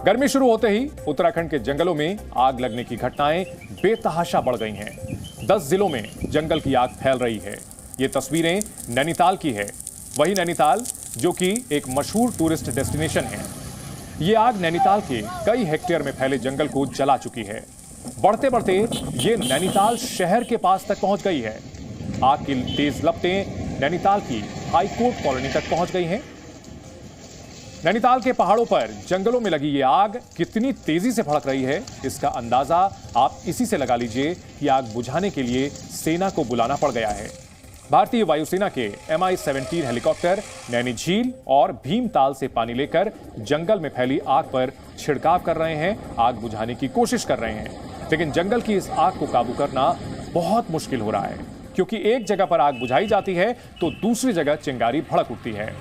गर्मी शुरू होते ही उत्तराखंड के जंगलों में आग लगने की घटनाएं बेतहाशा बढ़ गई हैं। 10 जिलों में जंगल की आग फैल रही है। ये तस्वीरें नैनीताल की है। वही नैनीताल जो कि एक मशहूर टूरिस्ट डेस्टिनेशन है। ये आग नैनीताल के कई हेक्टेयर में फैले जंगल को जला चुकी है। बढ़ते बढ़ते ये नैनीताल शहर के पास तक पहुंच गई है। आग की तेज लपटें नैनीताल की हाईकोर्ट कॉलोनी तक पहुंच गई हैं। नैनीताल के पहाड़ों पर जंगलों में लगी ये आग कितनी तेजी से भड़क रही है, इसका अंदाजा आप इसी से लगा लीजिए कि आग बुझाने के लिए सेना को बुलाना पड़ गया है। भारतीय वायुसेना के Mi-17 हेलीकॉप्टर नैनी झील और भीमताल से पानी लेकर जंगल में फैली आग पर छिड़काव कर रहे हैं, आग बुझाने की कोशिश कर रहे हैं। लेकिन जंगल की इस आग को काबू करना बहुत मुश्किल हो रहा है, क्योंकि एक जगह पर आग बुझाई जाती है तो दूसरी जगह चिंगारी भड़क उठती है।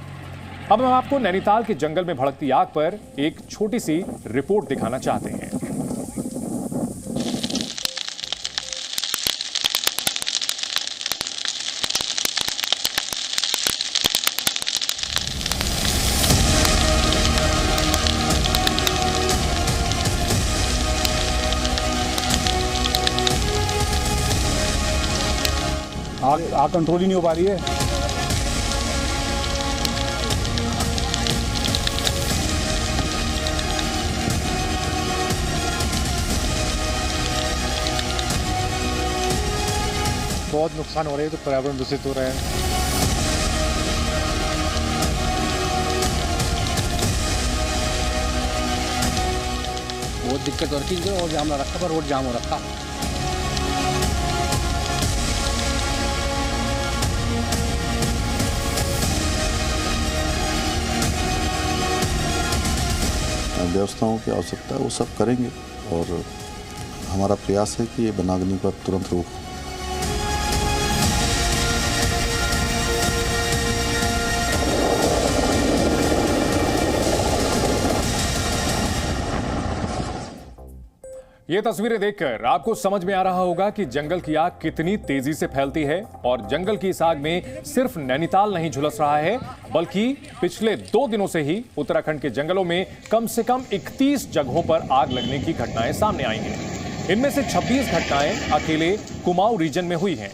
अब हम आपको नैनीताल के जंगल में भड़कती आग पर एक छोटी सी रिपोर्ट दिखाना चाहते हैं। आग कंट्रोल ही नहीं हो पा रही है। बहुत नुकसान हो रहा है, तो पर्यावरण दूषित हो रहा है। बहुत दिक्कत हो रही है। रोड जाम हो रखा, पर रोड जाम हो रखा। व्यवस्थाओं की आवश्यकता है, वो सब करेंगे और हमारा प्रयास है कि ये बनागनी पर तुरंत रोक। ये तस्वीरें देखकर आपको समझ में आ रहा होगा कि जंगल की आग कितनी तेजी से फैलती है। और जंगल की इस आग में सिर्फ नैनीताल नहीं झुलस रहा है, बल्कि पिछले 2 दिनों से ही उत्तराखंड के जंगलों में कम से कम 31 जगहों पर आग लगने की घटनाएं सामने आई हैं। इनमें से 26 घटनाएं अकेले कुमाऊं रीजन में हुई हैं।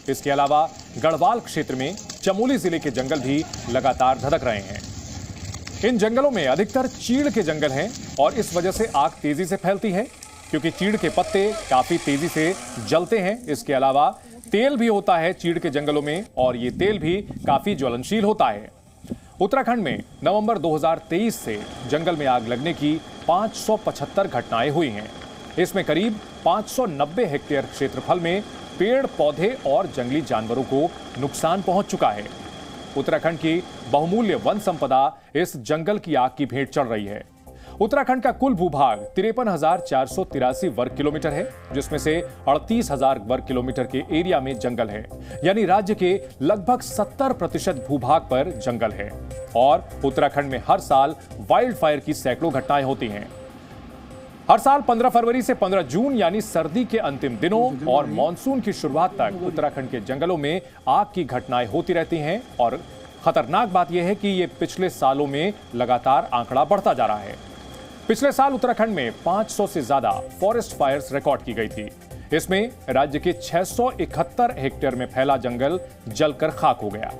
इसके अलावा गढ़वाल क्षेत्र में चमोली जिले के जंगल भी लगातार धधक रहे हैं। इन जंगलों में अधिकतर चीड़ के जंगल हैं और इस वजह से आग तेजी से फैलती है, क्योंकि चीड़ के पत्ते काफी तेजी से जलते हैं। इसके अलावा तेल भी होता है चीड़ के जंगलों में और ये तेल भी काफी ज्वलनशील होता है। उत्तराखंड में नवंबर 2023 से जंगल में आग लगने की 575 घटनाएं हुई हैं। इसमें करीब 590 हेक्टेयर क्षेत्रफल में पेड़ पौधे और जंगली जानवरों को नुकसान पहुंच चुका है। उत्तराखंड की बहुमूल्य वन संपदा इस जंगल की आग की भेंट चढ़ रही है। उत्तराखंड का कुल भूभाग 53,483 वर्ग किलोमीटर है, जिसमें से 38,000 वर्ग किलोमीटर के एरिया में जंगल है। यानी राज्य के लगभग 70% भूभाग पर जंगल है। और उत्तराखंड में हर साल वाइल्ड फायर की सैकड़ों घटनाएं होती हैं। हर साल 15 फरवरी से 15 जून यानी सर्दी के अंतिम दिनों और मानसून की शुरुआत तक उत्तराखंड के जंगलों में आग की घटनाएं होती रहती हैं। और खतरनाक बात यह है कि यह पिछले सालों में लगातार आंकड़ा बढ़ता जा रहा है। पिछले साल उत्तराखंड में 500 से ज्यादा फॉरेस्ट फायर्स रिकॉर्ड की गई थी। इसमें राज्य के 671 हेक्टेयर में फैला जंगल जलकर खाक हो गया।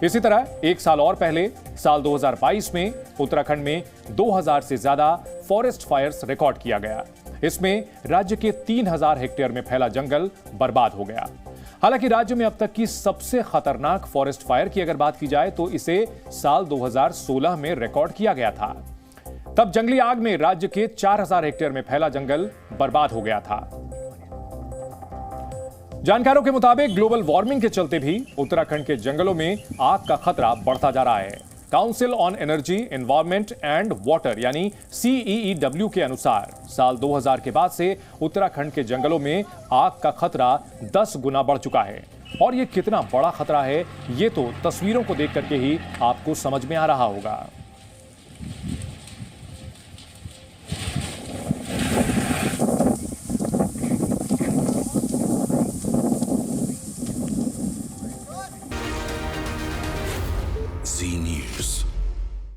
इसी तरह एक साल और पहले साल 2022 में उत्तराखंड में 2000 से ज्यादा फॉरेस्ट फायर्स रिकॉर्ड किया गया। इसमें राज्य के 3000 हेक्टेयर में फैला जंगल बर्बाद हो गया। हालांकि राज्य में अब तक की सबसे खतरनाक फॉरेस्ट फायर की अगर बात की जाए तो इसे साल 2016 में रिकॉर्ड किया गया था। तब जंगली आग में राज्य के 4000 हेक्टेयर में फैला जंगल बर्बाद हो गया था। जानकारों के मुताबिक ग्लोबल वार्मिंग के चलते भी उत्तराखंड के जंगलों में आग का खतरा बढ़ता जा रहा है। Council on energy, environment and water यानी CEEW के अनुसार साल 2000 के बाद से उत्तराखंड के जंगलों में आग का खतरा 10 गुना बढ़ चुका है। और यह कितना बड़ा खतरा है, ये तो तस्वीरों को देख करके ही आपको समझ में आ रहा होगा।